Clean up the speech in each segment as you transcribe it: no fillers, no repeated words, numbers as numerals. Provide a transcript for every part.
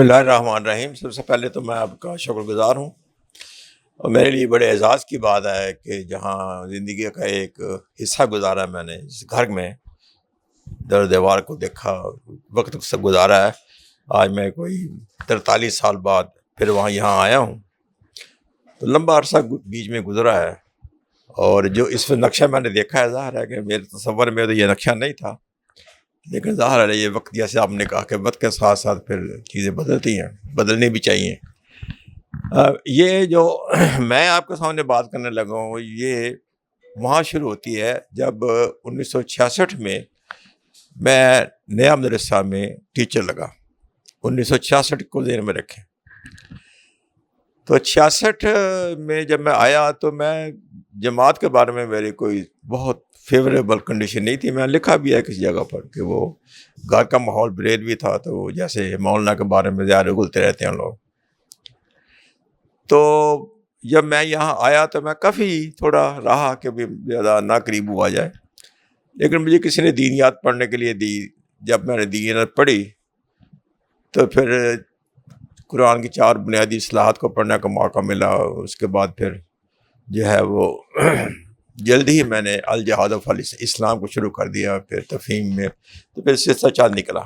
بسم اللہ الرحمن الرحیم. سب سے پہلے تو میں آپ کا شکر گزار ہوں، اور میرے لیے بڑے اعزاز کی بات ہے کہ جہاں زندگی کا ایک حصہ گزارا میں نے اس گھر میں، در دیوار کو دیکھا، وقت سے گزارا ہے. آج میں کوئی 43 سال بعد پھر یہاں آیا ہوں، تو لمبا عرصہ بیچ میں گزرا ہے. اور جو اس میں نقشہ میں نے دیکھا ہے، ظاہر ہے کہ میرے تصور میں تو یہ نقشہ نہیں تھا، لیکن ظاہر ہے یہ وقت، جیسے آپ نے کہا کہ وقت کے ساتھ ساتھ پھر چیزیں بدلتی ہیں، بدلنی بھی چاہیے. یہ جو میں آپ کے سامنے بات کرنے لگا ہوں، یہ وہاں شروع ہوتی ہے جب 1966 میں نیا مدرسہ میں ٹیچر لگا. 1966 کو ذہن میں رکھیں. تو 66 میں جب میں آیا تو میں جماعت کے بارے میں میری کوئی بہت فیوریبل کنڈیشن نہیں تھی. میں نے لکھا بھی ہے کسی جگہ پر کہ وہ گھر کا ماحول بریلوی تھا، تو وہ جیسے مولانا کے بارے میں زیادہ گلتے رہتے ہیں لوگ. تو جب میں یہاں آیا تو میں کافی تھوڑا رہا کہ بھی زیادہ نہ قریب ہوا جائے، لیکن مجھے کسی نے دینیات پڑھنے کے لیے دی. جب میں نے دینیات پڑھی تو پھر قرآن کی 4 بنیادی اصطلاحات کو پڑھنے کا موقع ملا. اس کے بعد پھر جو ہے وہ جلدی ہی میں نے الجہاد فی الاسلام کو شروع کر دیا. پھر تفہیم میں تو پھر سلسلہ چاند نکلا.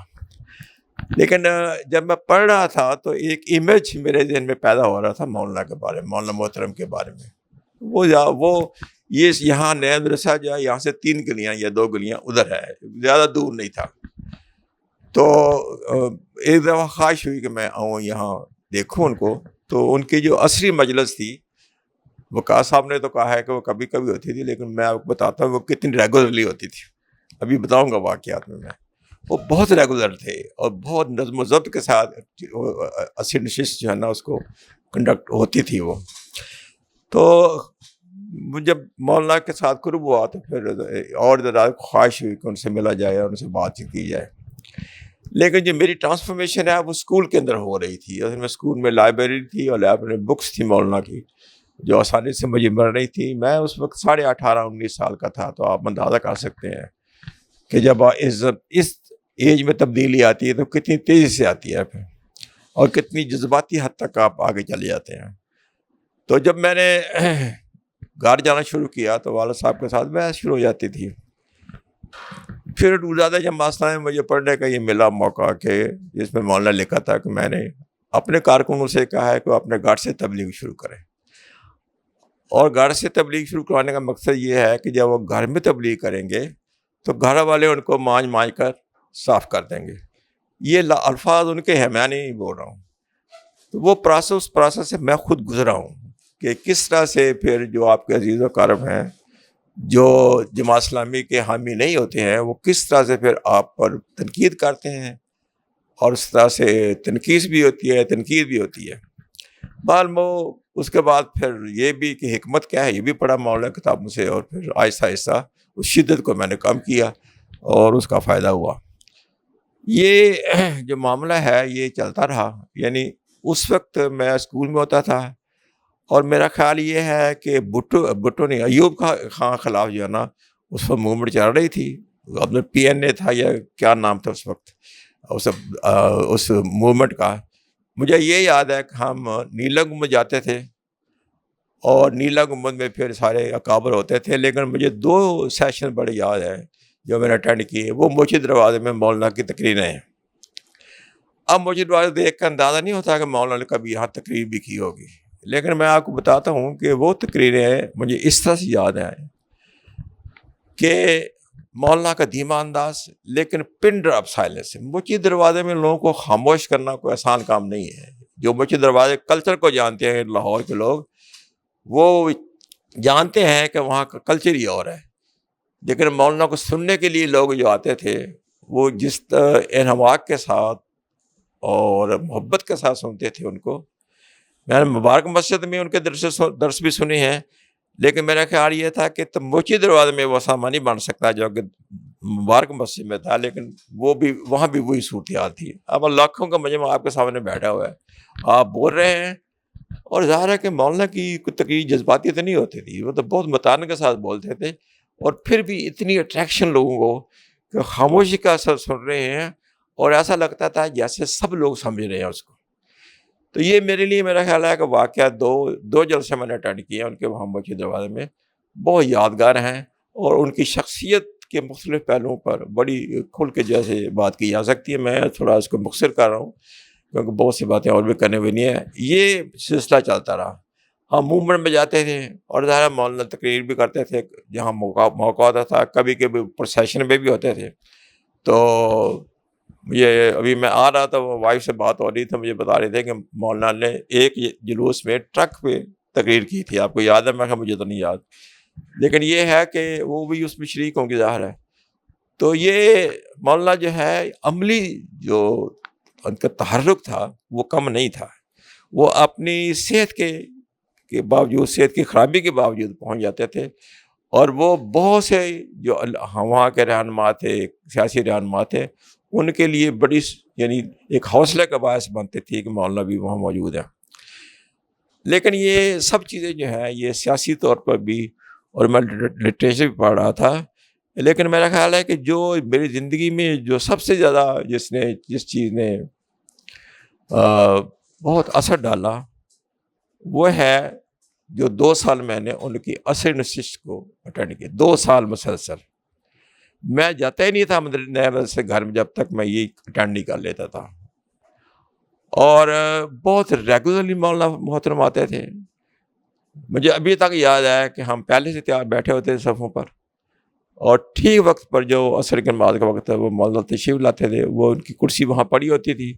لیکن جب میں پڑھ رہا تھا تو ایک امیج میرے ذہن میں پیدا ہو رہا تھا مولانا کے بارے میں، مولانا محترم کے بارے میں. وہ یہ یہاں نیا مدرسہ جو ہے، یہاں سے 3 گلیاں یا 2 گلیاں ادھر ہے، زیادہ دور نہیں تھا. تو ایک دفعہ خواہش ہوئی کہ میں آؤں یہاں دیکھوں ان کو. تو ان کی جو عصری مجلس تھی، وقاص صاحب نے تو کہا ہے کہ وہ کبھی کبھی ہوتی تھی، لیکن میں آپ کو بتاتا ہوں وہ کتنی ریگولرلی ہوتی تھی. ابھی بتاؤں گا واقعات میں. وہ بہت ریگولر تھے اور بہت نظم و ضبط کے ساتھ عصری نشست جو ہے نا اس کو کنڈکٹ ہوتی تھی وہ. تو جب مولانا کے ساتھ قرب ہوا تو پھر اور زیادہ خواہش ہوئی کہ ان سے ملا جائے اور ان سے بات چیت کی جائے. لیکن جو میری ٹرانسفارمیشن ہے وہ اسکول کے اندر ہو رہی تھی. اصل میں اسکول میں لائبریری تھی اور لائبریری بکس تھی مولانا کی، جو آسانی سے مجھے مل رہی تھی. میں اس وقت 18.5-19 سال کا تھا. تو آپ اندازہ کر سکتے ہیں کہ جب اس ایج میں تبدیلی آتی ہے تو کتنی تیزی سے آتی ہے پھر، اور کتنی جذباتی حد تک آپ آگے چلے جاتے ہیں. تو جب میں نے گھر جانا شروع کیا تو والد صاحب کے ساتھ بحث شروع ہو جاتی تھی. پھر زیادہ جب مسئلہ میں مجھے پڑھنے کا یہ ملا موقع کہ جس میں مولانا لکھا تھا کہ میں نے اپنے کارکنوں سے کہا ہے کہ وہ اپنے گھر سے تبلیغ شروع کریں. اور گھر سے تبلیغ شروع کروانے کا مقصد یہ ہے کہ جب وہ گھر میں تبلیغ کریں گے تو گھر والے ان کو مانج کر صاف کر دیں گے. یہ الفاظ ان کے ہیں، میں نہیں بول رہا ہوں. تو وہ پروسیس سے میں خود گزرا ہوں کہ کس طرح سے پھر جو آپ کے عزیز و اقارب ہیں جو جماعت اسلامی کے حامی نہیں ہوتے ہیں، وہ کس طرح سے پھر آپ پر تنقید کرتے ہیں، اور اس طرح سے تنقید بھی ہوتی ہے. اس کے بعد پھر یہ بھی کہ حکمت کیا ہے یہ بھی پڑھا مولانا کتابوں سے، اور پھر آہستہ آہستہ اس شدت کو میں نے کم کیا اور اس کا فائدہ ہوا. یہ جو معاملہ ہے یہ چلتا رہا. یعنی اس وقت میں اسکول میں ہوتا تھا، اور میرا خیال یہ ہے کہ بھٹو نہیں، ایوب خان خلاف جو ہے نا اس وقت موومنٹ چل رہی تھی. اپنے PNA تھا یا کیا نام تھا اس وقت اس موومنٹ کا. مجھے یہ یاد ہے کہ ہم نیلا گنبد جاتے تھے، اور نیلا گنبد میں پھر سارے اکابر ہوتے تھے. لیکن مجھے 2 سیشن بڑے یاد ہیں جو میں نے اٹینڈ کیے. وہ موچی دروازے میں مولانا کی تقریریں ہیں. اب موچی دروازے دیکھ کر اندازہ نہیں ہوتا کہ مولانا نے کبھی یہاں تقریر بھی کی ہوگی، لیکن میں آپ کو بتاتا ہوں کہ وہ تقریریں مجھے اس طرح سے یاد ہیں کہ مولانا کا دھیما انداز، لیکن پن ڈراپ سائلنس. موچی دروازے میں لوگوں کو خاموش کرنا کوئی آسان کام نہیں ہے. جو موچی دروازے کلچر کو جانتے ہیں لاہور کے لوگ، وہ جانتے ہیں کہ وہاں کا کلچر ہی اور ہے. لیکن مولانا کو سننے کے لیے لوگ جو آتے تھے وہ جس انہماک کے ساتھ اور محبت کے ساتھ سنتے تھے ان کو. میں نے مبارک مسجد میں ان کے درس بھی سنے ہیں، لیکن میرا خیال یہ تھا کہ موچی دروازے میں وہ سامان نہیں بن سکتا جو کہ مبارک مسجد میں تھا. لیکن وہ بھی وہاں بھی وہی صورتحال تھی. اب لاکھوں کا مجمع آپ کے سامنے بیٹھا ہوا ہے، آپ بول رہے ہیں، اور ظاہر ہے کہ مولانا کی تقریر جذباتی تو نہیں ہوتی تھی. وہ تو بہت متانت کے ساتھ بولتے تھے، اور پھر بھی اتنی اٹریکشن لوگوں کو کہ خاموشی کا اثر سن رہے ہیں، اور ایسا لگتا تھا جیسے سب لوگ سمجھ رہے ہیں اس کو. تو یہ میرے لیے میرا خیال ہے کہ واقعہ دو جلسے میں نے اٹینڈ کیے ہیں ان کے وہاں مسجد دروازے میں، بہت یادگار ہیں، اور ان کی شخصیت کے مختلف پہلوؤں پر بڑی کھل کے جیسے بات کی جا سکتی ہے۔ میں تھوڑا اس کو مختصر کر رہا ہوں کیونکہ بہت سی باتیں اور بھی کرنے ہوئی نہیں ہیں۔ یہ سلسلہ چلتا رہا، ہم موومنٹ میں جاتے تھے اور ظاہر مولانا تقریر بھی کرتے تھے جہاں موقع ہوتا تھا، کبھی کبھی پروسیشن میں بھی ہوتے تھے۔ تو یہ ابھی میں آ رہا تھا، وہ وائف سے بات ہو رہی تھی، مجھے بتا رہے تھے کہ مولانا نے ایک جلوس میں ٹرک پہ تقریر کی تھی، آپ کو یاد ہے؟ میں کہا مجھے تو نہیں یاد، لیکن یہ ہے کہ وہ بھی اس میں شریک ہوں گے ظاہر ہے۔ تو یہ مولانا جو ہے عملی جو ان کا تحرک تھا وہ کم نہیں تھا، وہ اپنی صحت کے باوجود، صحت کی خرابی کے باوجود پہنچ جاتے تھے، اور وہ بہت سے جو وہاں کے رہنما تھے، سیاسی رہنما تھے، ان کے لیے بڑی یعنی ایک حوصلے کا باعث بنتے تھے کہ مولانا بھی وہاں موجود ہیں۔ لیکن یہ سب چیزیں جو ہیں یہ سیاسی طور پر بھی، اور میں لٹریچر بھی پڑھ رہا تھا، لیکن میرا خیال ہے کہ جو میری زندگی میں جو سب سے زیادہ جس چیز نے بہت اثر ڈالا وہ ہے جو 2 سال میں نے ان کی عصری نشست کو اٹینڈ کیا، 2 سال مسلسل۔ میں جاتا ہی نہیں تھا نئے مدرسے گھر میں جب تک میں یہ اٹینڈ نہیں کر لیتا تھا، اور بہت ریگولرلی مولانا محترم آتے تھے۔ مجھے ابھی تک یاد ہے کہ ہم پہلے سے تیار بیٹھے ہوتے تھے صفوں پر، اور ٹھیک وقت پر جو عصر کے نماز کا وقت ہے وہ مولانا تشریف لاتے تھے، وہ ان کی کرسی وہاں پڑی ہوتی تھی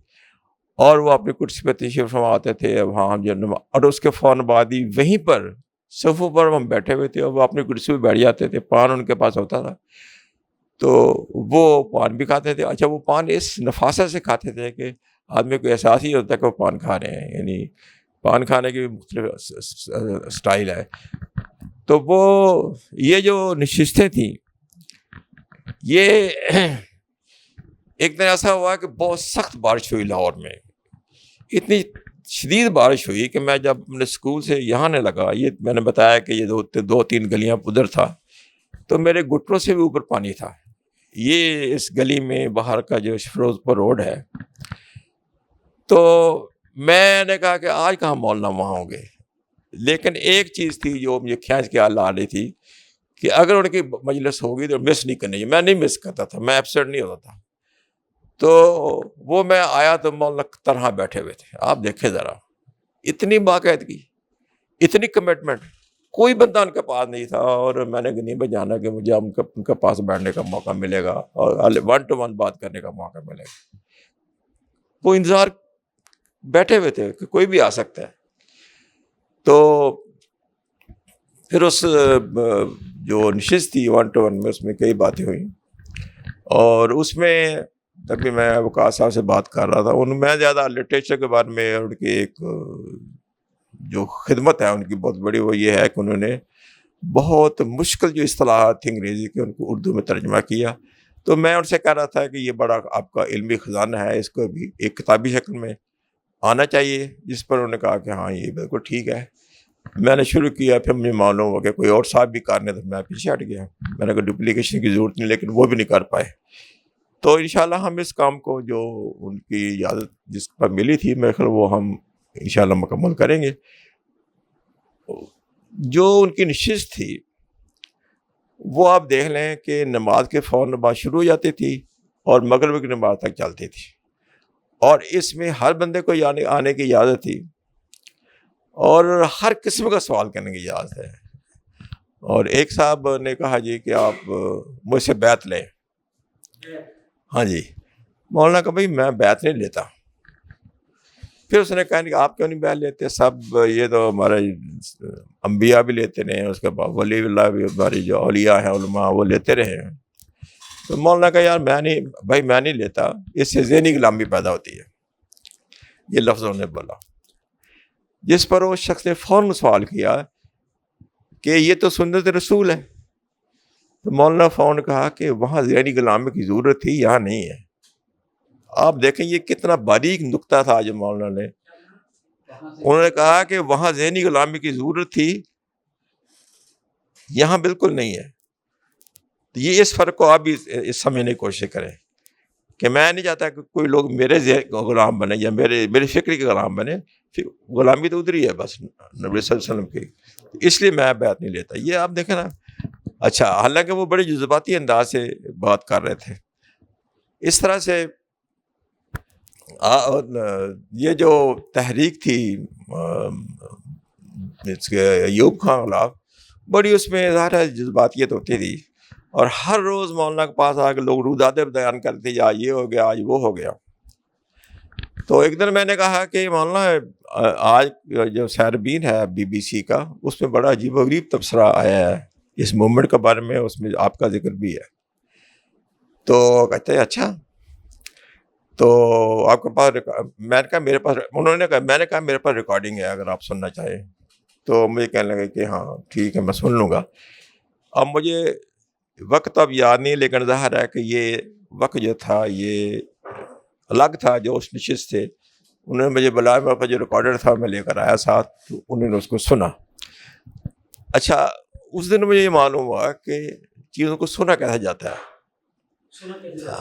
اور وہ اپنی کرسی پہ تشریف فرما آتے تھے وہاں ہم اور اس کے فوراً بعد ہی وہیں پر صفوں پر ہم بیٹھے ہوئے تھے، اور وہ اپنی کرسی پہ بیٹھ جاتے تھے، پان ان کے پاس ہوتا تھا تو وہ پان بھی کھاتے تھے۔ اچھا، وہ پان اس نفاست سے کھاتے تھے کہ آدمی کو احساس ہی ہوتا ہے کہ وہ پان کھا رہے ہیں، یعنی پان کھانے کی بھی مختلف سٹائل ہے۔ تو وہ یہ جو نشستیں تھیں، یہ ایک دن ایسا ہوا کہ بہت سخت بارش ہوئی لاہور میں، اتنی شدید بارش ہوئی کہ میں جب اپنے اسکول سے یہاں آنے لگا، یہ میں نے بتایا کہ یہ 2-3 گلیاں ادھر تھا، تو میرے گھٹنوں سے بھی اوپر پانی تھا۔ یہ اس گلی میں باہر کا جو فیروز پور روڈ ہے، تو میں نے کہا کہ آج کہاں مولانا وہاں ہوں گے، لیکن ایک چیز تھی جو مجھے کھینچ کے آ رہی تھی کہ اگر ان کی مجلس ہوگی تو مس نہیں کرنی ہے۔ میں نہیں مس کرتا تھا، میں ایبسنٹ نہیں ہوتا تھا۔ تو وہ میں آیا تو مولانا طرح بیٹھے ہوئے تھے، آپ دیکھیں ذرا، اتنی باقاعدگی، اتنی کمٹمنٹ، کوئی بندہ ان کے پاس نہیں تھا، اور میں نے نہیں بجانا کہ مجھے ان کے پاس بیٹھنے کا موقع ملے گا اور 1 to 1 بات کرنے کا موقع ملے گا۔ وہ انتظار بیٹھے ہوئے تھے کہ کوئی بھی آ سکتا ہے۔ تو پھر اس جو نشست تھی 1 to 1 میں، اس میں کئی باتیں ہوئیں، اور اس میں تبھی میں وقار صاحب سے بات کر رہا تھا، میں زیادہ لٹریچر کے بارے میں، ان کی ایک جو خدمت ہے ان کی بہت بڑی، وہ یہ ہے کہ انہوں نے بہت مشکل جو اصطلاحات تھیں انگریزی کے، ان کو اردو میں ترجمہ کیا۔ تو میں ان سے کہہ رہا تھا کہ یہ بڑا آپ کا علمی خزانہ ہے، اس کو بھی ایک کتابی شکل میں آنا چاہیے، جس پر انہوں نے کہا کہ ہاں یہ بالکل ٹھیک ہے۔ میں نے شروع کیا، پھر مجھے معلوم ہو گیا کوئی اور صاحب بھی کرنے، تو میں پیچھے ہٹ گیا، میں نے کہا ڈپلیکیشن کی ضرورت نہیں، لیکن وہ بھی نہیں کر پائے۔ تو انشاءاللہ ہم اس کام کو جو ان کی اجازت جس پر ملی تھی، میرے خیال وہ ہم انشاءاللہ مکمل کریں گے۔ جو ان کی نشست تھی وہ آپ دیکھ لیں کہ نماز کے فوراً بعد شروع ہو جاتی تھی اور مغرب کی نماز تک چلتی تھی، اور اس میں ہر بندے کو آنے کی اجازت تھی، اور ہر قسم کا سوال کرنے کی اجازت ہے۔ اور ایک صاحب نے کہا جی کہ آپ مجھ سے بیعت لیں۔ ہاں جی، مولانا کہا بھائی میں بیعت نہیں لیتا۔ پھر اس نے کہا کہ آپ کیوں نہیں بیعت لیتے؟ سب یہ تو ہمارے انبیاء بھی لیتے رہے ہیں، اس کے بعد ولی اللہ بھی، ہماری جو اولیاء ہیں علماء وہ لیتے رہے ہیں۔ تو مولانا کہا یار میں نہیں لیتا، اس سے ذہنی غلامی پیدا ہوتی ہے، یہ لفظ انہوں نے بولا، جس پر اس شخص نے فوراً سوال کیا کہ یہ تو سنت رسول ہے۔ تو مولانا فوراً کہا کہ وہاں ذہنی غلامی کی ضرورت تھی، یہاں نہیں ہے۔ آپ دیکھیں یہ کتنا باریک نکتہ تھا جو مولانا نے، انہوں نے کہا کہ وہاں ذہنی غلامی کی ضرورت تھی، یہاں بالکل نہیں ہے۔ یہ اس فرق کو آپ بھی سمجھنے کی کوشش کریں کہ میں نہیں چاہتا کہ کوئی لوگ میرے غلام بنے یا میری فکر کے غلام بنے. غلامی تو ادھر ہی ہے بس نبی صلی اللہ علیہ وسلم کی. اس لیے میں بیعت نہیں لیتا. یہ آپ دیکھیں نا. اچھا حالانکہ وہ بڑے جذباتی انداز سے بات کر رہے تھے. اس طرح سے یہ جو تحریک تھی ایوب خان خلاف, بڑی اس میں ظاہر جذباتیت ہوتی تھی, اور ہر روز مولانا کے پاس آ کے لوگ رودادے بیان کرتے یا یہ ہو گیا آج وہ ہو گیا. تو ایک دن میں نے کہا کہ مولانا آج جو سیربین ہے BBC کا, اس میں بڑا عجیب و غریب تبصرہ آیا ہے اس موومنٹ کے بارے میں, اس میں آپ کا ذکر بھی ہے. تو کہتے ہیں اچھا, تو آپ کے پاس, میں نے کہا میرے پاس, انہوں نے کہا, میں نے کہا میرے پاس ریکارڈنگ ہے اگر آپ سننا چاہیں. تو مجھے کہنے لگے کہ ہاں ٹھیک ہے میں سن لوں گا. اب مجھے وقت اب یاد نہیں, لیکن ظاہر ہے کہ یہ وقت جو تھا یہ الگ تھا. جو اس نشست تھے انہوں نے مجھے بلایا, میرے پاس جو ریکارڈر تھا میں لے کر آیا ساتھ, تو انہوں نے اس کو سنا. اچھا اس دن مجھے یہ معلوم ہوا کہ چیزوں کو سنا کیسا جاتا ہے.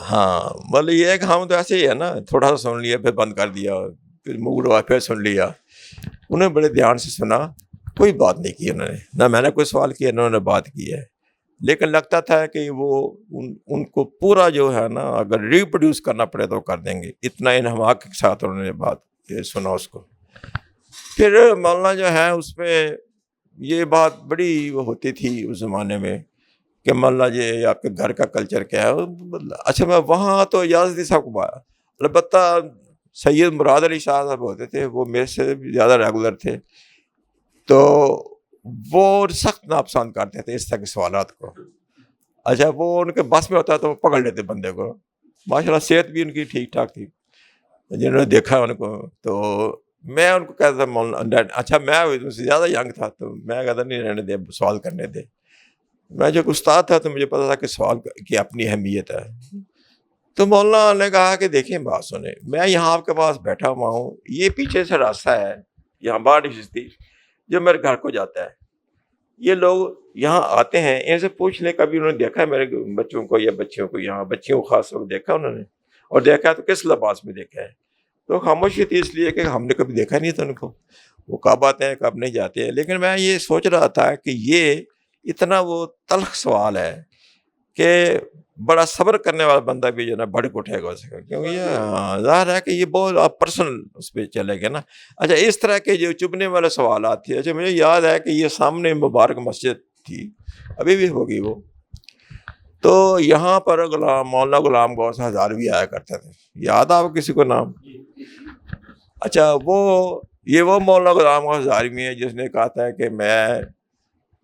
ہاں مطلب یہ ہے کہ ہم تو ایسے ہی ہے نا, تھوڑا سا سن لیا پھر بند کر دیا, پھر موڈ ہوا پھر سن لیا. انہوں نے بڑے دھیان سے سنا, کوئی بات نہیں کی انہوں نے, نہ میں نے کوئی سوال کیا انہوں نے بات کی ہے. لیکن لگتا تھا کہ وہ ان کو پورا جو ہے نا اگر ریپروڈیوس کرنا پڑے تو کر دیں گے, اتنا انہماک کے ساتھ انہوں نے بات سنا اس کو. پھر مولانا جو ہے اس میں یہ بات بڑی وہ ہوتی تھی اس زمانے میں کہ مولانا جی آپ کے گھر کا کلچر کیا ہے. اچھا میں وہاں تو اجازت صاحب کو پایا, البتہ سید مراد علی شاہ صاحب ہوتے تھے, وہ میرے سے بھی زیادہ ریگولر تھے, تو وہ سخت ناپسند کرتے تھے اس طرح کے سوالات کو. اچھا وہ ان کے بس میں ہوتا تو وہ پکڑ لیتے بندے کو. ماشاء اللہ صحت بھی ان کی ٹھیک ٹھاک تھی, جنہوں نے دیکھا ان کو. تو میں ان کو کہتا تھا مولانا, اچھا میں ان سے زیادہ ینگ تھا تو میں کہتا نہیں رہنے دے, سوال کرنے دے. میں جو استاد تھا تو مجھے پتا تھا کہ سوال کی اپنی اہمیت ہے. تو مولانا نے کہا کہ دیکھیں بات سنیں, میں یہاں آپ کے پاس بیٹھا ہوا ہوں, یہ پیچھے سے راستہ ہے یہاں باہر نشستی جو میرے گھر کو جاتا ہے. یہ لوگ یہاں آتے ہیں, ان سے پوچھ لیں کبھی انہوں نے دیکھا ہے میرے بچوں کو یا بچیوں کو, یہاں بچیوں کو خاص طور دیکھا انہوں نے, اور دیکھا تو کس لباس میں دیکھا ہے. تو خاموشی تھی اس لیے کہ ہم نے کبھی دیکھا نہیں تھا ان کو, وہ کب آتے ہیں کب نہیں جاتے ہیں. لیکن میں یہ سوچ رہا تھا کہ یہ اتنا وہ تلخ سوال ہے کہ بڑا صبر کرنے والا بندہ بھی جو ہے نا بڑھ کے اٹھے گا اس کا, کیونکہ یہ ظاہر ہے کہ یہ بہت آپ پرسنل اس پہ چلے گا نا. اچھا اس طرح کے جو چبھنے والے سوالات تھے, اچھا مجھے یاد ہے کہ یہ سامنے مبارک مسجد تھی, ابھی بھی ہوگی وہ, تو یہاں پر مولانا غلام غوث ہزاروی آیا کرتے تھے, یاد آپ کسی کو نام؟ اچھا وہ مولانا غلام غوث ہزاروی ہے جس نے کہا تھا کہ میں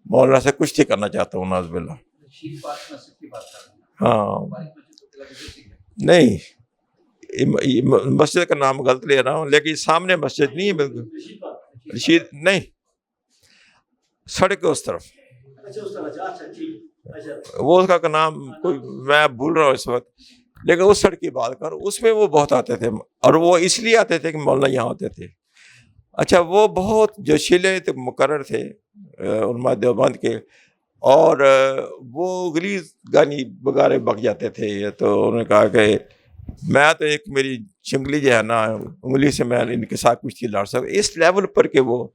مولانا سے کشتی کرنا چاہتا ہوں, ناز باللہ. ہاں نہیں مسجد کا نام غلط لے رہا ہوں, لیکن سامنے مسجد نہیں ہے بالکل, رشید نہیں, سڑک کے اس طرف, وہ اس کا نام کوئی میں بھول رہا ہوں اس وقت, لیکن اس سڑک کی بات کر, اس میں وہ بہت آتے تھے, اور وہ اس لیے آتے تھے کہ مولانا یہاں ہوتے تھے. اچھا وہ بہت جوشیلے تھے, مقرر تھے علماء دیوبند کے, اور وہ غلیظ گانی بغارے بک جاتے تھے. تو انہوں نے کہا کہ میں تو ایک میری چنگلی جو ہے نا انگلی سے میں ان کے ساتھ کچھ لڑ سکتا, اس لیول پر کہ وہ.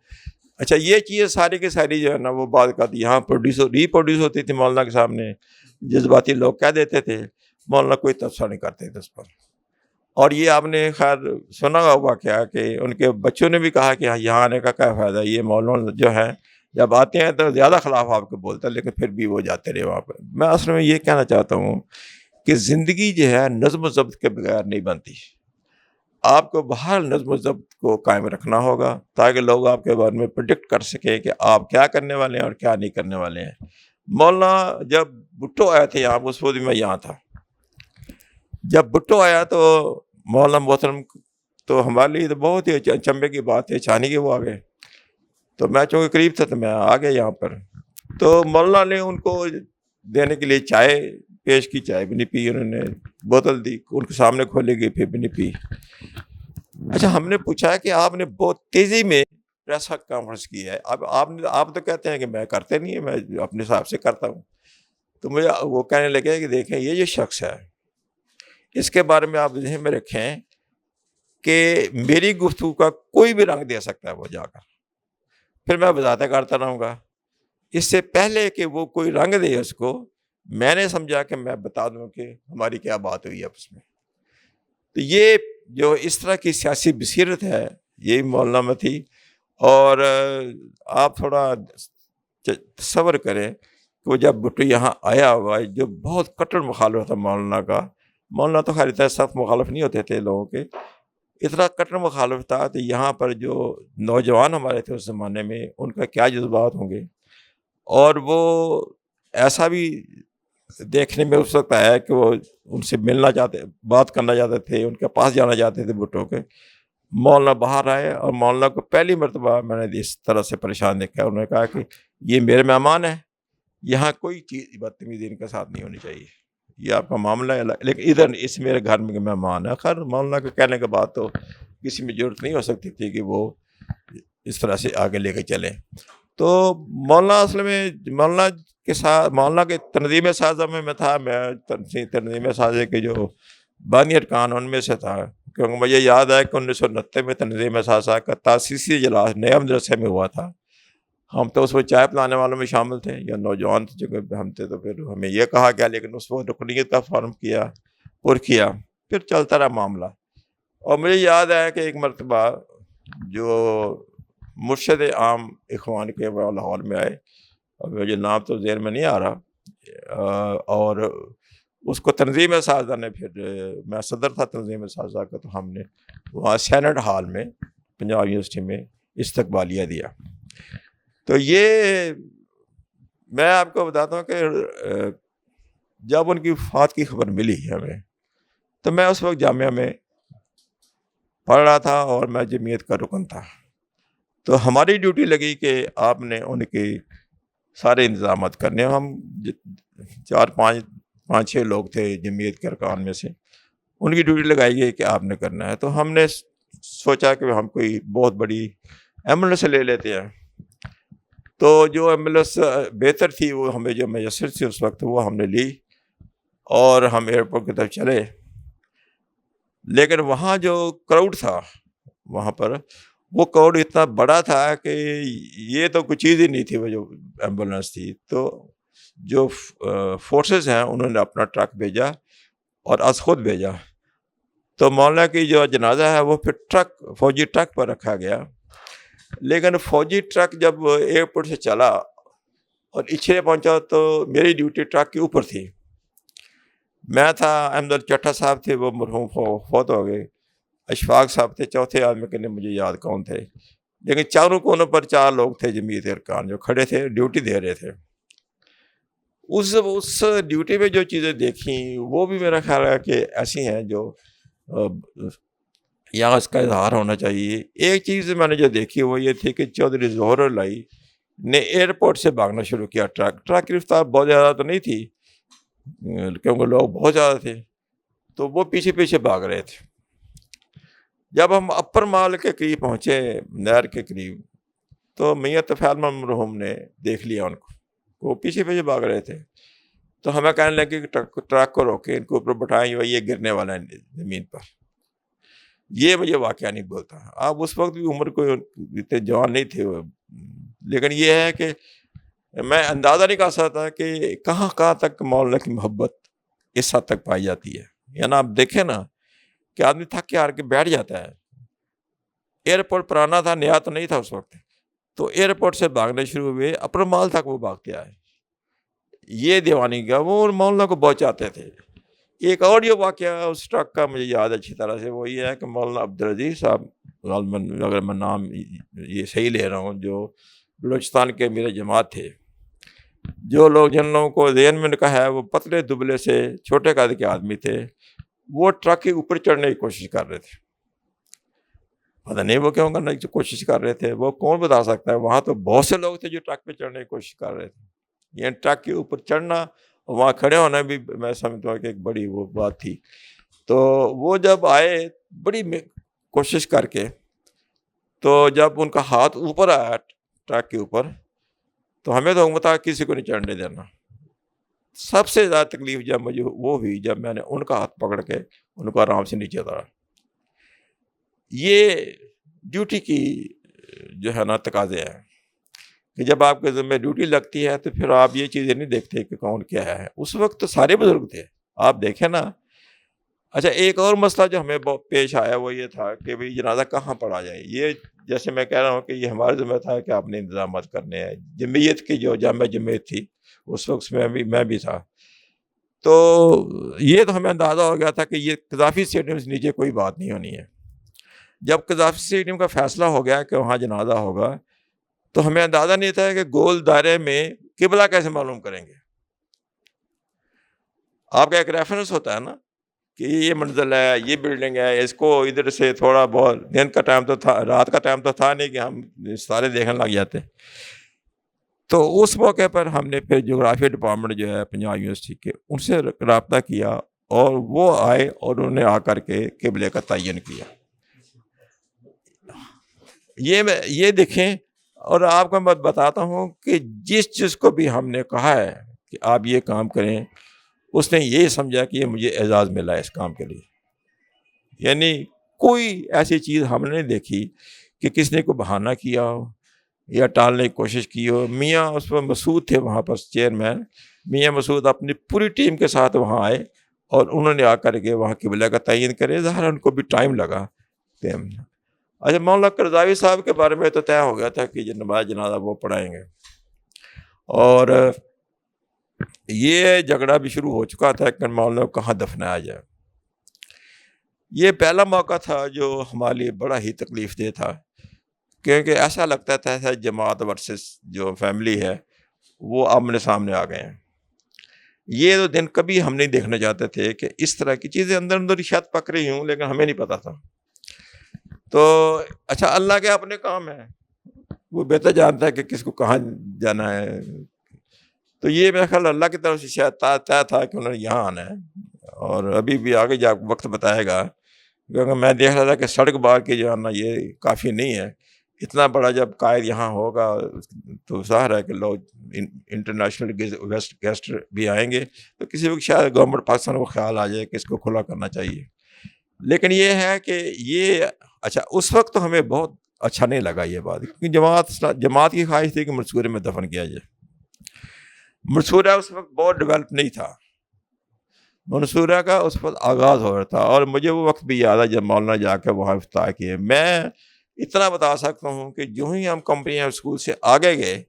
اچھا یہ چیز ساری کی ساری جو ہے نا وہ بات کا یہاں ریپروڈیوس ہوتی تھی مولانا کے سامنے, جذباتی لوگ کہہ دیتے تھے, مولانا کوئی تبصرہ نہیں کرتے تھے اس پر. اور یہ آپ نے خیر سنا ہوا کیا کہ ان کے بچوں نے بھی کہا کہ یہاں آنے کا کیا فائدہ, یہ مولانا جو ہے جب آتے ہیں تو زیادہ خلاف آپ کو بولتا ہے, لیکن پھر بھی وہ جاتے رہے وہاں پہ. میں اصل میں یہ کہنا چاہتا ہوں کہ زندگی جو ہے نظم و ضبط کے بغیر نہیں بنتی. آپ کو باہر نظم و ضبط کو قائم رکھنا ہوگا تاکہ لوگ آپ کے بارے میں پریڈکٹ کر سکیں کہ آپ کیا کرنے والے ہیں اور کیا نہیں کرنے والے ہیں. مولانا جب بھٹو آئے تھے یہاں, اس وقت میں یہاں تھا, جب بھٹو آیا تو مولانا محترم تو ہمارے لیے تو بہت ہی چمبے کی بات ہے, چاندی کے وہ آ گئے. تو میں چونکہ قریب تھا تو میں آ گیا یہاں پر. تو مولانا نے ان کو دینے کے لیے چائے پیش کی, چائے بھی نہیں پی انہوں نے, بوتل دی ان کے سامنے کھولے گئی پھر بھی نہیں پی. اچھا ہم نے پوچھا کہ آپ نے بہت تیزی میں پریس کانفرنس کی ہے, اب آپ تو کہتے ہیں کہ میں کرتے نہیں, میں اپنے حساب سے کرتا ہوں. تو مجھے وہ کہنے لگے کہ دیکھیں یہ جو شخص ہے اس کے بارے میں آپ ذہن میں رکھیں کہ میری گفتگو کا کوئی بھی رنگ دے سکتا ہے وہ جا کر، پھر میں وضاحتیں کرتا رہوں گا۔ اس سے پہلے کہ وہ کوئی رنگ دے اس کو، میں نے سمجھا کہ میں بتا دوں کہ ہماری کیا بات ہوئی ہے آپس میں۔ تو یہ جو اس طرح کی سیاسی بصیرت ہے، یہی مولانا میں تھی۔ اور آپ تھوڑا تصور کریں کہ وہ جب بھٹو یہاں آیا ہوا، جو بہت کٹر مخالف تھا مولانا کا، مولانا تو خیر اتنا سخت مخالف نہیں ہوتے تھے لوگوں کے، اتنا کٹر مخالف تھا، تو یہاں پر جو نوجوان ہمارے تھے اس زمانے میں، ان کا کیا جذبات ہوں گے۔ اور وہ ایسا بھی دیکھنے میں اس وقت آیا کہ وہ ان سے ملنا چاہتے، بات کرنا چاہتے تھے، ان کے پاس جانا چاہتے تھے بھٹو کے۔ مولانا باہر آئے اور مولانا کو پہلی مرتبہ میں نے اس طرح سے پریشان دیکھا۔ انہوں نے کہا کہ یہ میرے مہمان ہیں، یہاں کوئی چیز بدتمیزی ان کے ساتھ نہیں ہونی چاہیے، یہ آپ کا معاملہ ہے، لیکن ادھر اس میرے گھر میں مہمان ہے۔ خیر مولانا کے کہنے کے بعد تو کسی میں ضرورت نہیں ہو سکتی تھی کہ وہ اس طرح سے آگے لے کے چلیں۔ تو مولانا اصل میں مولانا کے ساتھ، مولانا کے تنظیم سازہ میں تھا، میں تنظیم سازے کے جو بانی ارکان ان میں سے تھا، کیونکہ مجھے یاد ہے کہ 1969 میں تنظیم سازہ کا تاسیسی اجلاس نیا مدرسے میں ہوا تھا۔ ہم تو اس وقت چائے پلانے والوں میں شامل تھے، یا نوجوان تھے جو کہ ہم تھے، تو پھر ہمیں یہ کہا گیا، لیکن اس وقت رکنیت کا فارم کیا، پر کیا، پھر چلتا رہا معاملہ۔ اور مجھے یاد ہے کہ ایک مرتبہ جو مرشد عام اخوان کے وہ لاہور میں آئے، اب مجھے نام تو ذہن میں نہیں آ رہا، اور اس کو تنظیم سازہ نے، پھر میں صدر تھا تنظیم سازہ کا، تو ہم نے وہاں سینٹ ہال میں پنجاب یونیورسٹی میں استقبالیہ دیا۔ تو یہ میں آپ کو بتاتا ہوں کہ جب ان کی وفات کی خبر ملی ہمیں، تو میں اس وقت جامعہ میں پڑھ رہا تھا اور میں جمعیت کا رکن تھا۔ تو ہماری ڈیوٹی لگی کہ آپ نے ان کے سارے انتظامات کرنے۔ ہم 4-5 لوگ تھے جمعیت کے ارکان میں سے، ان کی ڈیوٹی لگائی گئی کہ آپ نے کرنا ہے۔ تو ہم نے سوچا کہ ہم کوئی بہت بڑی ایمبولینس لے لیتے ہیں۔ تو جو ایمبولینس بہتر تھی، وہ ہمیں جو میسر تھی اس وقت، وہ ہم نے لی اور ہم ایئرپورٹ کی طرف چلے۔ لیکن وہاں جو کراؤڈ تھا وہاں پر، وہ کراؤڈ اتنا بڑا تھا کہ یہ تو کوئی چیز ہی نہیں تھی وہ جو ایمبولینس تھی۔ تو جو فورسز ہیں انہوں نے اپنا ٹرک بھیجا اور از خود بھیجا۔ تو مولانا کی جو جنازہ ہے وہ پھر فوجی ٹرک پر رکھا گیا۔ لیکن فوجی ٹرک جب ایئرپورٹ سے چلا اور اچھلے پہنچا، تو میری ڈیوٹی ٹرک کے اوپر تھی۔ میں تھا، احمد چٹھا صاحب تھے، وہ مرحوم فوت ہو گئے، اشفاق صاحب تھے، چوتھے آدمی کے لیے مجھے یاد کون تھے، لیکن چاروں کونوں پر 4 لوگ تھے جمعیت ارکان جو کھڑے تھے، ڈیوٹی دے رہے تھے۔ اس ڈیوٹی میں جو چیزیں دیکھیں وہ بھی میرا خیال ہے کہ ایسی ہیں جو یہاں اس کا اظہار ہونا چاہیے۔ ایک چیز میں نے جو دیکھی وہ یہ تھی کہ چودھری ظہور الہی نے ایئرپورٹ سے بھاگنا شروع کیا۔ ٹرک کی رفتار بہت زیادہ تو نہیں تھی کیونکہ لوگ بہت زیادہ تھے، تو وہ پیچھے پیچھے بھاگ رہے تھے۔ جب ہم اپر مال کے قریب پہنچے، نہر کے قریب، تو میاں طفیل محمد مرحوم نے دیکھ لیا ان کو، وہ پیچھے پیچھے بھاگ رہے تھے۔ تو ہمیں کہنے لگے کہ ٹرک کو روکیں، ان کو اوپر بٹھائیں، یہ گرنے والا ہے زمین پر۔ یہ مجھے واقعہ نہیں بولتا۔ آپ اس وقت بھی عمر کو اتنے جوان نہیں تھے، لیکن یہ ہے کہ میں اندازہ نہیں کر سکتا کہ کہاں تک مولانا کی محبت اس حد تک پائی جاتی ہے۔ یعنی آپ دیکھیں نا کہ آدمی تھک کے ہار کے بیٹھ جاتا ہے۔ ایئرپورٹ پرانا تھا، نیا تو نہیں تھا اس وقت، تو ایئرپورٹ سے بھاگنے شروع ہوئے، اپنے مال تک وہ بھاگتے آئے۔ یہ دیوانی کا وہ مولانا کو بہت چاہتے تھے۔ ایک اور جو واقعہ اس ٹرک کا مجھے یاد اچھی طرح سے، وہ یہ ہے کہ مولانا عبدالعزیز صاحب، اگر میں نام یہ صحیح لے رہا ہوں، جو بلوچستان کے میرے جماعت تھے، جن لوگوں کو ذہن میں کہا ہے وہ پتلے دبلے سے چھوٹے قد کے آدمی تھے، وہ ٹرک کے اوپر چڑھنے کی کوشش کر رہے تھے۔ پتہ نہیں وہ کیوں کرنے کی کوشش کر رہے تھے، وہ کون بتا سکتا ہے۔ وہاں تو بہت سے لوگ تھے جو ٹرک پہ چڑھنے کی کوشش کر رہے تھے، یعنی ٹرک کے اوپر چڑھنا، وہاں کھڑے ہونا بھی میں سمجھتا ہوں کہ ایک بڑی وہ بات تھی۔ تو وہ جب آئے بڑی کوشش کر کے، تو جب ان کا ہاتھ اوپر آیا ٹرک کے اوپر، تو ہمیں تو حکمت کسی کو نہیں چڑھنے دینا۔ سب سے زیادہ تکلیف جب مجھے وہ ہوئی جب میں نے ان کا ہاتھ پکڑ کے ان کو آرام سے نیچے اتارا. یہ ڈیوٹی کی جو ہے نا تقاضے ہیں کہ جب آپ کے ذمہ ڈیوٹی لگتی ہے تو پھر آپ یہ چیزیں نہیں دیکھتے کہ کون کیا ہے. اس وقت تو سارے بزرگ تھے, آپ دیکھیں نا. اچھا, ایک اور مسئلہ جو ہمیں پیش آیا وہ یہ تھا کہ بھئی جنازہ کہاں پڑھا جائے. یہ جیسے میں کہہ رہا ہوں کہ یہ ہمارے ذمہ تھا کہ آپ نے انتظامات کرنے ہیں. جمعیت کی جو جامع جمعیت تھی اس وقت میں بھی تھا, تو یہ تو ہمیں اندازہ ہو گیا تھا کہ یہ قذافی اسٹیڈیم سے نیچے کوئی بات نہیں ہونی ہے. جب قذافی اسٹیڈیم کا فیصلہ ہو گیا کہ وہاں جنازہ ہوگا تو ہمیں اندازہ نہیں تھا کہ گول دائرے میں قبلہ کیسے معلوم کریں گے. آپ کا ایک ریفرنس ہوتا ہے نا کہ یہ منزل ہے, یہ بلڈنگ ہے, اس کو ادھر سے تھوڑا بہت, دن کا ٹائم تو تھا, رات کا ٹائم تو تھا نہیں کہ ہم سارے دیکھنے لگ جاتے. تو اس موقع پر ہم نے پھر جغرافیہ ڈپارٹمنٹ جو ہے پنجاب یونیورسٹی کے, ان سے رابطہ کیا اور وہ آئے اور انہوں نے آ کر کے قبلے کا تعین کیا. یہ دیکھیں, اور آپ کو میں بتاتا ہوں کہ جس چیز کو بھی ہم نے کہا ہے کہ آپ یہ کام کریں, اس نے یہ سمجھا کہ یہ مجھے اعزاز ملا ہے اس کام کے لیے. یعنی کوئی ایسی چیز ہم نے نہیں دیکھی کہ کس نے کوئی بہانہ کیا ہو یا ٹالنے کی کوشش کی ہو. میاں اس پر مسعود تھے وہاں پر چیئرمین, میاں مسعود اپنی پوری ٹیم کے ساتھ وہاں آئے اور انہوں نے آ کر کے وہاں قبلہ کا تعین کرے. ظاہر ان کو بھی ٹائم لگا. اچھا, مولانا قرضاوی صاحب کے بارے میں تو طے ہو گیا تھا کہ جو نماز جنازہ وہ پڑھائیں گے, اور یہ جھگڑا بھی شروع ہو چکا تھا کہ مولانا کو کہاں دفنایا جائے. یہ پہلا موقع تھا جو ہمارے لیے بڑا ہی تکلیف دہ تھا, کیونکہ ایسا لگتا تھا ایسا جماعت ورسز جو فیملی ہے وہ آمنے سامنے آ گئے ہیں. یہ تو دن کبھی ہم نہیں دیکھنا چاہتے تھے کہ اس طرح کی چیزیں اندر شاید پک رہی ہوں, لیکن ہمیں نہیں پتا تھا. تو اچھا, اللہ کے اپنے کام ہے, وہ بہتر جانتا ہے کہ کس کو کہاں جانا ہے. تو یہ میرا خیال اللہ کی طرف سے شاید طے تھا کہ انہوں نے یہاں آنا ہے, اور ابھی بھی آگے جا وقت بتائے گا. کیونکہ میں دیکھ رہا تھا کہ سڑک بار کے جو آنا یہ کافی نہیں ہے. اتنا بڑا جب قائد یہاں ہوگا تو ظاہر ہے کہ لوگ انٹرنیشنل گیسٹ بھی آئیں گے, تو کسی وقت شاید گورنمنٹ پاکستان کو خیال آ جائے کہ اس کو کھلا کرنا چاہیے. لیکن یہ ہے کہ یہ اچھا, اس وقت تو ہمیں بہت اچھا نہیں لگا یہ بات, کیونکہ جماعت کی خواہش تھی کہ منصورے میں دفن کیا جائے. منصورہ اس وقت بہت ڈیولپ نہیں تھا, منصورہ کا اس وقت آغاز ہو رہا تھا. اور مجھے وہ وقت بھی یاد ہے جب مولانا جا کے وہاں افتتاح کیے. میں اتنا بتا سکتا ہوں کہ جو ہی ہم کمپنی اسکول سے آگے گئے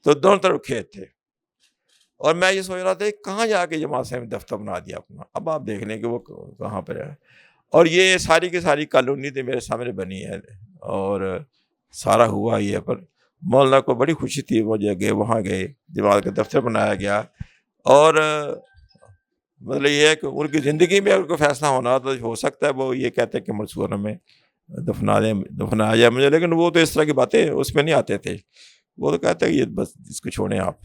تو دونوں طرف کھیت تھے, اور میں یہ سوچ رہا تھا کہاں جا کے جماعت سے دفتر بنا دیا اپنا. اب آپ دیکھ لیں کہ وہ کہاں پر ہے. اور یہ ساری کی ساری کالونی تھی میرے سامنے بنی ہے, اور سارا ہوا یہ پر. مولانا کو بڑی خوشی تھی, وہ جگہ وہاں گئے, جماعت کا دفتر بنایا گیا. اور مطلب یہ ہے کہ ان کی زندگی میں اگر کوئی فیصلہ ہونا تو ہو سکتا ہے وہ یہ کہتے کہ منصورہ میں دفنایا جائے مجھے, لیکن وہ تو اس طرح کی باتیں اس میں نہیں آتے تھے. وہ تو کہتے ہیں یہ بس اس کو چھوڑیں آپ.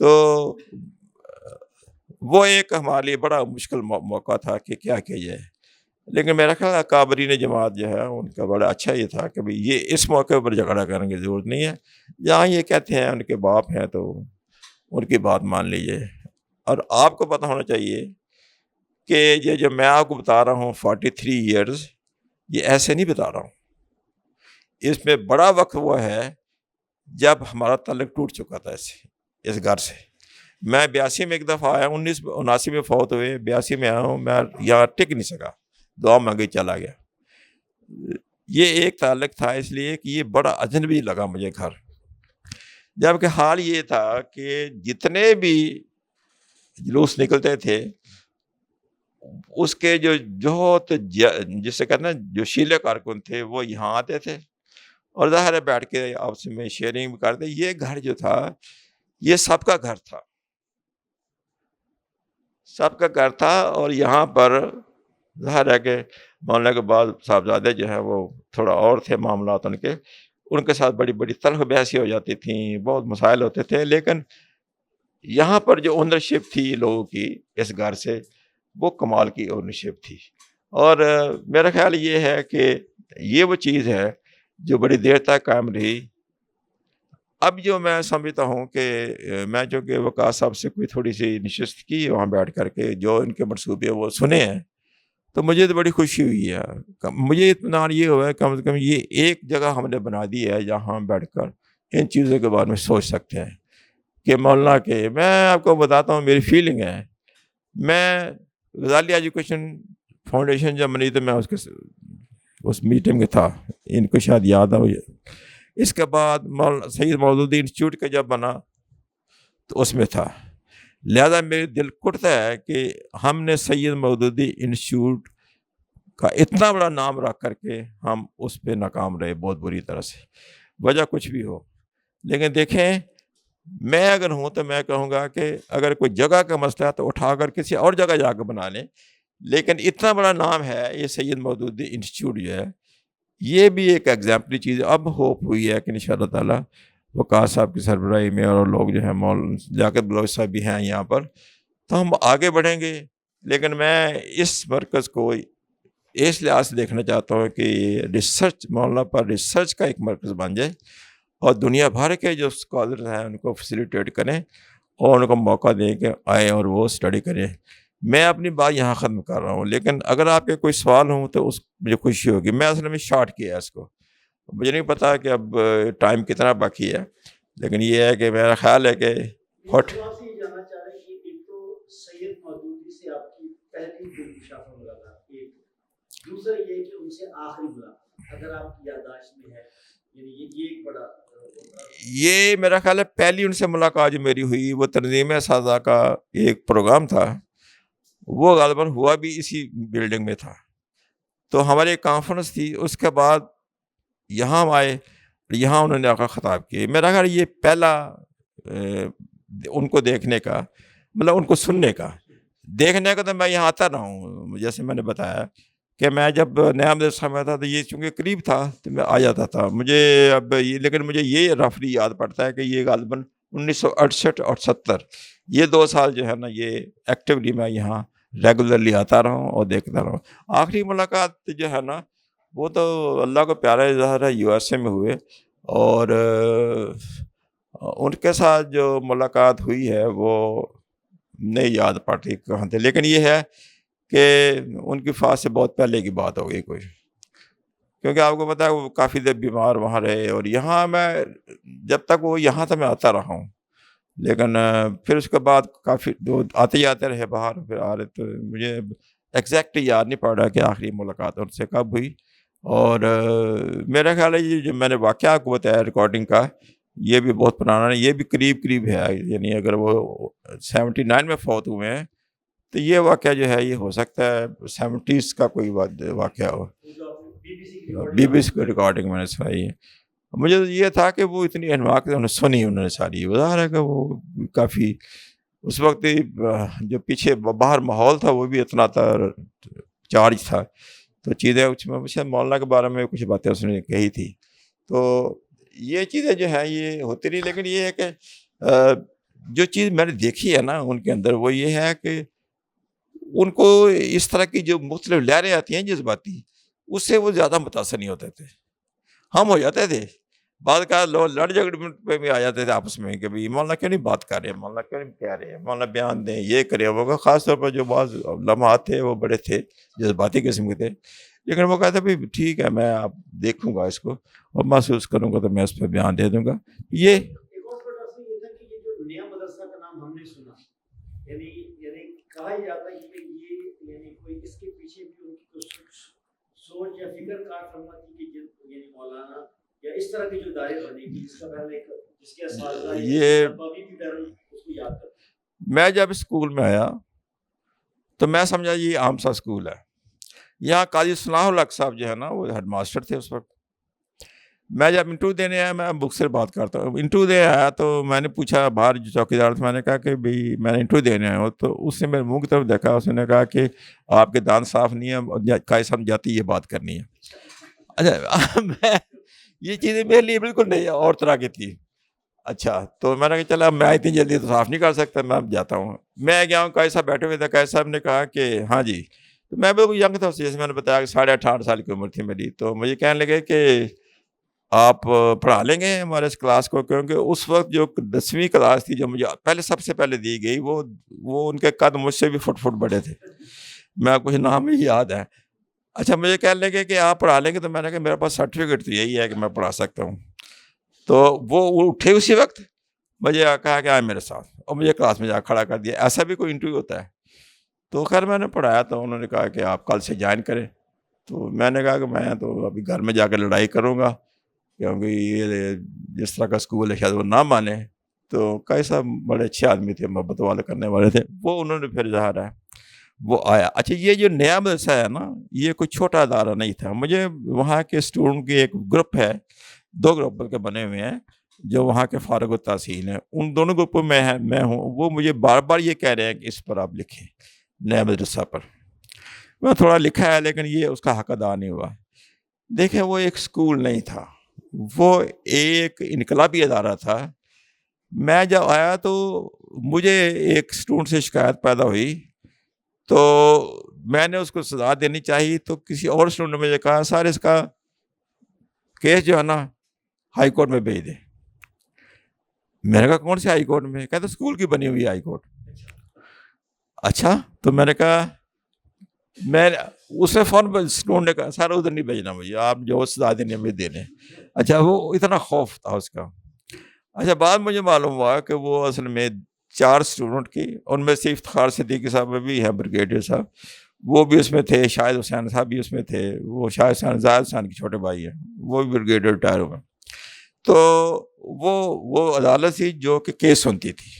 تو وہ ایک ہمارے لیے بڑا مشکل موقع تھا کہ کیا کیا جائے. لیکن میرا خیال ہے کابرین جماعت جو ہے ان کا بڑا اچھا یہ تھا کہ بھئی یہ اس موقع پر جھگڑا کرنے کی ضرورت نہیں ہے. جہاں یہ کہتے ہیں ان کے باپ ہیں تو ان کی بات مان لیجیے. اور آپ کو پتہ ہونا چاہیے کہ یہ جو میں آپ کو بتا رہا ہوں 43 ایئرز, یہ ایسے نہیں بتا رہا ہوں. اس میں بڑا وقت ہوا ہے جب ہمارا تعلق ٹوٹ چکا تھا اس گھر سے. میں 82 میں ایک دفعہ آیا, 1979 میں فوت ہوئے, 82 میں آیا ہوں. میں یہاں ٹک نہیں سکا, دعا مانگے چلا گیا. یہ ایک تعلق تھا, اس لیے کہ یہ بڑا اجنبی لگا مجھے گھر. جبکہ حال یہ تھا کہ جتنے بھی جلوس نکلتے تھے اس کے جو جسے کہتے ہیں جو شیلے کارکن تھے وہ یہاں آتے تھے, اور ظاہر ہے بیٹھ کے آپس میں شیئرنگ بھی کرتے. یہ گھر جو تھا یہ سب کا گھر تھا, سب کا گھر تھا. اور یہاں پر ظاہر ہے کہ مولانا کے بعد صاحبزادے جو ہیں وہ تھوڑا اور تھے معاملات ان کے ساتھ بڑی بڑی طلب بحثی ہو جاتی تھیں, بہت مسائل ہوتے تھے. لیکن یہاں پر جو اونرشپ تھی لوگوں کی اس گھر سے, وہ کمال کی اونرشپ تھی. اور میرا خیال یہ ہے کہ یہ وہ چیز ہے جو بڑی دیر تک قائم رہی. اب جو میں سمجھتا ہوں کہ میں جو کہ وقاص صاحب سے کوئی تھوڑی سی نشست کی وہاں بیٹھ کر کے, جو ان کے منصوبے وہ سنے ہیں, تو مجھے تو بڑی خوشی ہوئی ہے. مجھے اطمینان یہ ہوا ہے کم سے کم یہ ایک جگہ ہم نے بنا دی ہے جہاں ہم بیٹھ کر ان چیزوں کے بارے میں سوچ سکتے ہیں کہ مولانا کے. میں آپ کو بتاتا ہوں میری فیلنگ ہے. میں غزالی ایجوکیشن فاؤنڈیشن جب بنی تو میں اس میٹنگ میں تھا, ان کو شاید یاد ہو. اس کے بعد سید مودودی انسٹیٹیوٹ کا جب بنا تو اس میں تھا. لہذا میرے دل کٹتا ہے کہ ہم نے سید مودودی انسٹیٹیوٹ کا اتنا بڑا نام رکھ کر کے ہم اس پہ ناکام رہے بہت بری طرح سے, وجہ کچھ بھی ہو. لیکن دیکھیں, میں اگر ہوں تو میں کہوں گا کہ اگر کوئی جگہ کا مسئلہ ہے تو اٹھا کر کسی اور جگہ جا کے بنا لیں. لیکن اتنا بڑا نام ہے یہ سید مودودی انسٹیٹیوٹ جو ہے, یہ بھی ایک ایگزامپلی چیز ہے. اب ہوپ ہوئی ہے کہ انشاءاللہ تعالیٰ وقاص صاحب کی سربراہی میں اور لوگ جو ہیں لیاقت بلوچ صاحب بھی ہیں یہاں پر, تو ہم آگے بڑھیں گے. لیکن میں اس مرکز کو اس لحاظ سے دیکھنا چاہتا ہوں کہ ریسرچ مولانا پر ریسرچ کا ایک مرکز بن جائے اور دنیا بھر کے جو اسکالر ہیں ان کو فیسیلیٹیٹ کریں اور ان کو موقع دیں کہ آئیں اور وہ اسٹڈی کریں. میں اپنی بات یہاں ختم کر رہا ہوں, لیکن اگر آپ کے کوئی سوال ہوں تو مجھے خوشی ہوگی. میں اصل میں شارٹ کیا ہے اس کو, مجھے نہیں پتا کہ اب ٹائم کتنا باقی ہے, لیکن یہ ہے کہ میرا خیال ہے کہ جاننا چاہ رہے ہیں کہ ایک تو سید مودودی سے آپ کی پہلی دل مشافہ ملاقات, ایک دوسرا یہ کہ ان سے آخری ملاقات اگر آپ کی یادداشت میں ہے, یعنی یہ ایک بڑا یہ میرا خیال ہے پہلی ان سے ملاقات جو میری ہوئی وہ تنظیم اساتذہ کا ایک پروگرام تھا, وہ غالباً ہوا بھی اسی بلڈنگ میں تھا. تو ہماری ایک کانفرنس تھی, اس کے بعد یہاں ہم آئے, یہاں انہوں نے آ کر خطاب کیے. میرا خیال یہ پہلا ان کو دیکھنے کا, مطلب ان کو سننے کا, دیکھنے کا تو میں یہاں آتا رہا ہوں. جیسے میں نے بتایا کہ میں جب نیا مدرسہ میں تھا تو یہ چونکہ قریب تھا تو میں آ جاتا تھا. مجھے اب یہ, لیکن مجھے یہ رفلی یاد پڑتا ہے کہ یہ غالباً 1968 اور 70 یہ 2 سال جو ہے نا, یہ ایکٹیولی میں یہاں ریگولرلی آتا رہا ہوں اور دیکھتا رہا ہوں. آخری ملاقات جو ہے نا وہ تو اللہ کو پیارا ظاہر ہے USA میں ہوئے, اور ان کے ساتھ جو ملاقات ہوئی ہے وہ نہیں یاد پڑتی کہاں تھے. لیکن یہ ہے کہ ان کی فوت سے بہت پہلے کی بات ہو گئی کوئی, کیونکہ آپ کو پتا ہے وہ کافی دیر بیمار وہاں رہے, اور یہاں میں جب تک وہ یہاں تھا میں آتا رہا ہوں. لیکن پھر اس کے بعد کافی آتے جاتے رہے باہر, پھر آ رہے, تو مجھے ایگزیکٹلی یاد نہیں پڑ رہا کہ آخری ملاقات ان سے کب ہوئی. اور میرا خیال ہے یہ جو میں نے واقعہ کو بتایا ریکارڈنگ کا, یہ بھی بہت پرانا ہے, یہ بھی قریب ہے. یعنی اگر وہ 79 میں فوت ہوئے ہیں تو یہ واقعہ جو ہے یہ ہو سکتا ہے 70s کا کوئی واقعہ ہو. BBC کی ریکارڈنگ میں نے سنائی ہے. مجھے یہ تھا کہ وہ اتنی انواع سے سنی انہوں نے ساری. ظاہر ہے کہ وہ کافی اس وقت جو پیچھے باہر ماحول تھا وہ بھی اتنا تھا, چارج تھا, تو چیزیں مجھے مولانا کے بارے میں کچھ باتیں اس نے کہی تھی. تو یہ چیزیں جو ہیں یہ ہوتی رہی. لیکن یہ ہے کہ جو چیز میں نے دیکھی ہے نا ان کے اندر, وہ یہ ہے کہ ان کو اس طرح کی جو مختلف لہریں آتی ہیں جذباتی, اس سے وہ زیادہ متاثر نہیں ہوتے تھے. ہم ہو جاتے تھے بعد کا, لوگ لڑ جھگڑ پہ بھی آ جاتے تھے آپس میں کہ بھائی مولانا کیوں نہیں بات کر رہے, مولانا کیوں نہیں کہہ رہے, مولانا بیان دیں, یہ کرے وہ. خاص طور پر جو بعض لمحات تھے وہ بڑے تھے جذباتی قسم کے تھے. لیکن وہ کہتے بھائی ٹھیک ہے, میں آپ دیکھوں گا اس کو اور محسوس کروں گا تو میں اس پہ بیان دے دوں گا. یہ نیا مدرسہ کا نام ہم نے سنا, یعنی کہا جاتا ہے کہ یہ یعنی کوئی اس کے پیچھے بھی ان کی سوچ یا فکر کار فرما تھی کہ یعنی مولانا یا اس طرح کی جو دائرے بنے گی جس کا پہلے جس کے اساتذہ یہ اس کو یاد کرتے. میں جب اسکول میں آیا تو میں سمجھا یہ عام سا اسکول ہے. یہاں قاضی ثناء الحق صاحب جو ہے نا وہ ہیڈ ماسٹر تھے اس وقت. میں جب انٹرویو دینے آیا, میں بک سے بات کرتا ہوں, انٹرویو دے آیا تو میں نے پوچھا باہر جو چوکیدار تھا, میں نے کہا کہ بھائی میں نے انٹرویو دینے آیا ہوں. تو اس نے میرے منہ کی طرف دیکھا, اس نے کہا کہ آپ کے دانت صاف نہیں ہیں, قاضی صاحب جاتی یہ بات کرنی ہے. اچھا میں یہ چیزیں میرے لیے بالکل نہیں, اور طرح کی تھی. اچھا تو میں نے کہا چلا میں اتنی جلدی تو صاف نہیں کر سکتا, میں اب جاتا ہوں. میں گیا ہوں, قاضی صاحب بیٹھے ہوئے تھے. قاضی صاحب نے کہا کہ ہاں جی. تو میں بالکل ینگ تھا, جیسے میں نے بتایا کہ 18.5 سال کی عمر تھی میری. تو مجھے کہنے لگے کہ آپ پڑھا لیں گے ہمارے اس کلاس کو, کیونکہ اس وقت جو 10ویں کلاس تھی جو مجھے پہلے سب سے پہلے دی گئی وہ ان کے قد مجھ سے بھی فٹ بڑے تھے. میں کچھ نام ہی یاد ہے. اچھا مجھے کہنے لگے کہ آپ پڑھا لیں گے, تو میں نے کہا میرے پاس سرٹیفکیٹ تو یہی ہے کہ میں پڑھا سکتا ہوں. تو وہ اٹھے اسی وقت, مجھے کہا کہ آئے میرے ساتھ, اور مجھے کلاس میں جا کھڑا کر دیا. ایسا بھی کوئی انٹرویو ہوتا ہے؟ تو خیر میں نے پڑھایا, تو انہوں نے کہا کہ آپ کل سے جوائن کریں. تو میں نے کہا کہ میں تو ابھی گھر میں جا کے لڑائی کروں گا, کیونکہ یہ جس طرح کا اسکول ہے شاید وہ نہ مانے. تو کئی صاحب بڑے اچھے آدمی تھے, محبت والے کرنے والے تھے, وہ انہوں نے پھر ظاہر ہے وہ آیا. اچھا یہ جو نیا مدرسہ ہے نا, یہ کوئی چھوٹا ادارہ نہیں تھا. مجھے وہاں کے اسٹوڈنٹ کی ایک گروپ ہے, 2 گروپ بلکہ بنے ہوئے ہیں, جو وہاں کے فارغ التحصیل ہیں. ان دونوں گروپوں میں میں ہوں. وہ مجھے بار بار یہ کہہ رہے ہیں کہ اس پر آپ لکھیں, نیا مدرسہ پر. میں تھوڑا لکھا ہے, لیکن یہ اس کا حق ادا نہیں ہوا. دیکھیں وہ ایک اسکول نہیں تھا, وہ ایک انقلابی ادارہ تھا. میں جب آیا تو مجھے ایک اسٹوڈنٹ سے شکایت پیدا ہوئی, تو میں نے اس کو سزا دینی چاہیے. تو کسی اور اسٹوڈنٹ نے مجھے کہا سر اس کا کیس جو ہے نا ہائی کورٹ میں بھیج دیں. میں نے کہا کون سے ہائی کورٹ میں؟ کہتے اسکول کی بنی ہوئی ہائی کورٹ. اچھا, تو میں نے کہا میں اس نے فون اسٹوڈنٹ نے کہا سر ادھر نہیں بھیجنا مجھے, آپ جو سزا دینی ہمیں دے دیں. اچھا وہ اتنا خوف تھا اس کا. اچھا بعد مجھے معلوم ہوا کہ وہ اصل میں 4 اسٹوڈنٹ کی, ان میں سے افتخار صدیقی صاحب بھی ہیں, بریگیڈیئر صاحب, وہ بھی اس میں تھے. شاہد حسین صاحب بھی اس میں تھے. وہ شاہد حسین زاہد حسین کے چھوٹے بھائی ہیں, وہ بھی بریگیڈیئر ریٹائر ہوئے. تو وہ عدالت تھی جو کہ کیس سنتی تھی.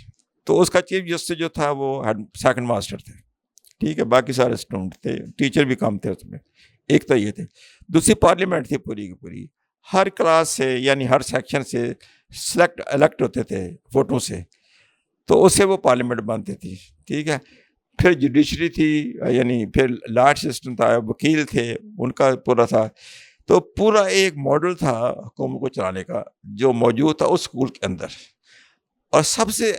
تو اس کا چیف جسٹس جو تھا وہ سیکنڈ ماسٹر تھے, ٹھیک ہے, باقی سارے اسٹوڈنٹ تھے, ٹیچر بھی کم تھے اس میں. ایک تو یہ تھے. دوسری پارلیمنٹ تھی پوری کی پوری, ہر کلاس سے یعنی ہر سیکشن سے الیکٹ ہوتے تھے ووٹوں سے, تو اس سے وہ پارلیمنٹ بنتی تھی, ٹھیک ہے. پھر جوڈیشری تھی, یعنی پھر لاٹ سسٹم تھا, وکیل تھے, ان کا پورا تھا. تو پورا ایک ماڈل تھا حکومت کو چلانے کا جو موجود تھا اس اسکول کے اندر. اور سب سے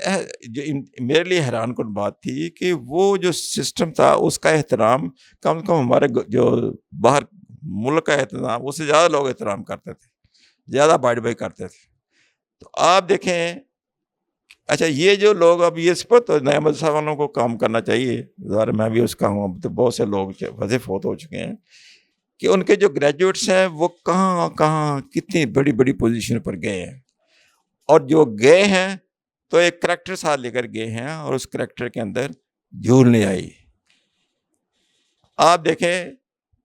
جو میرے لیے حیران کن بات تھی کہ وہ جو سسٹم تھا اس کا احترام کم از کم ہمارے جو باہر ملک کا احترام اس سے زیادہ لوگ احترام کرتے تھے, زیادہ بائٹ بائی کرتے تھے. تو آپ دیکھیں, اچھا یہ جو لوگ اب یہ اس پر تو نئے مدرسہ والوں کو کام کرنا چاہیے, ظاہر میں بھی اس کا ہوں. اب تو بہت سے لوگ وظیفہ فوت ہو چکے ہیں کہ ان کے جو گریجویٹس ہیں وہ کہاں کہاں کتنی بڑی بڑی پوزیشن پر گئے ہیں, اور جو گئے ہیں تو ایک کریکٹر ساتھ لے کر گئے ہیں, اور اس کریکٹر کے اندر جھول نہیں آئی. آپ دیکھیں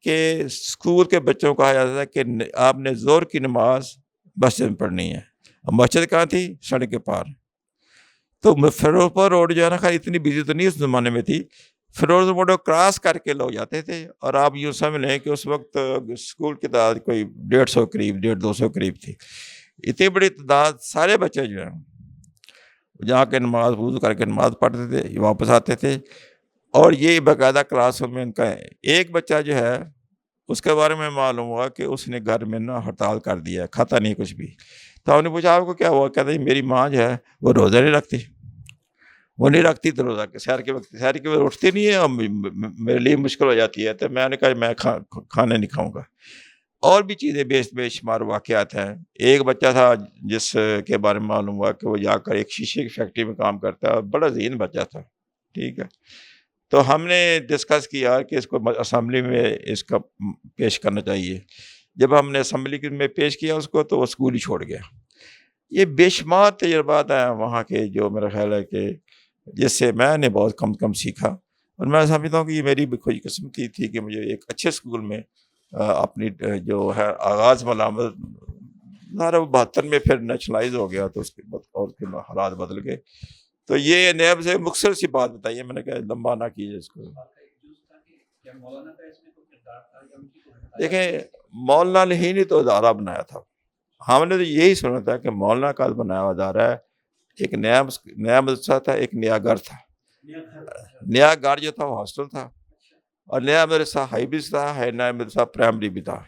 کہ اسکول کے بچوں کو کہا جاتا ہے کہ آپ نے زور کی نماز مسجد میں پڑھنی ہے. مسجد کہاں تھی؟ سڑک کے پار. تو فیروز روڈ جو ہے نا, خیر اتنی بزی تو نہیں اس زمانے میں تھی, فیروز روڈ کو کراس کر کے لوگ جاتے تھے. اور آپ یوں سمجھ لیں کہ اس وقت اسکول کی تعداد کوئی 150 قریب 150-200 قریب تھی. اتنی بڑی تعداد, سارے بچے جو ہیں جا کے نماز وضو کر کے نماز پڑھتے تھے, واپس آتے تھے. اور یہ باقاعدہ کلاسوں میں ان کا ایک بچہ جو ہے اس کے بارے میں معلوم ہوا کہ اس نے گھر میں نا ہڑتال کر دیا ہے, کھاتا نہیں کچھ بھی. تو ہم نے پوچھا آپ کو کیا ہوا؟ کہتا ہے میری ماں جو ہے وہ روزہ نہیں رکھتی. وہ نہیں رکھتی تو روزہ کے سحر کے وقت اٹھتی نہیں ہے, اور میرے لیے مشکل ہو جاتی ہے. تو میں نے کہا میں کھانا نہیں کھاؤں گا. اور بھی چیزیں بے شمار واقعات ہیں. ایک بچہ تھا جس کے بارے میں معلوم ہوا کہ وہ جا کر ایک شیشے کی فیکٹری میں کام کرتا ہے, بڑا ذہین بچہ تھا, ٹھیک ہے. تو ہم نے ڈسکس کیا کہ اس کو اسمبلی میں اس کا پیش کرنا چاہیے. جب ہم نے اسمبلی میں پیش کیا اس کو, تو وہ اسکول ہی چھوڑ گیا. یہ بے شمار تجربات ہیں وہاں کے, جو میرا خیال ہے کہ جس سے میں نے بہت کم سیکھا. اور میں سمجھتا ہوں کہ یہ میری بھی خوش قسمتی تھی کہ مجھے ایک اچھے اسکول میں اپنی جو ہے آغاز ملامت. 72 میں پھر نیشنلائز ہو گیا, تو اس کے بعد اور پھر حالات بدل گئے. تو یہ نیب سے مختصر سی بات بتائیے, میں نے کہا لمبا نہ کیجیے اس کو. دیکھیں مولانا نے ہی نہیں تو ادارہ بنایا تھا, ہم نے تو یہی سنا تھا کہ مولانا کا بنایا ہوا ادارہ ہے. ایک نیا مدرسہ تھا, ایک نیا گھر تھا. نیا گھر جو تھا وہ ہاسٹل تھا, اور نیا مدرسہ ہائی بھی تھا, نیا مدرسہ پرائمری بھی تھا.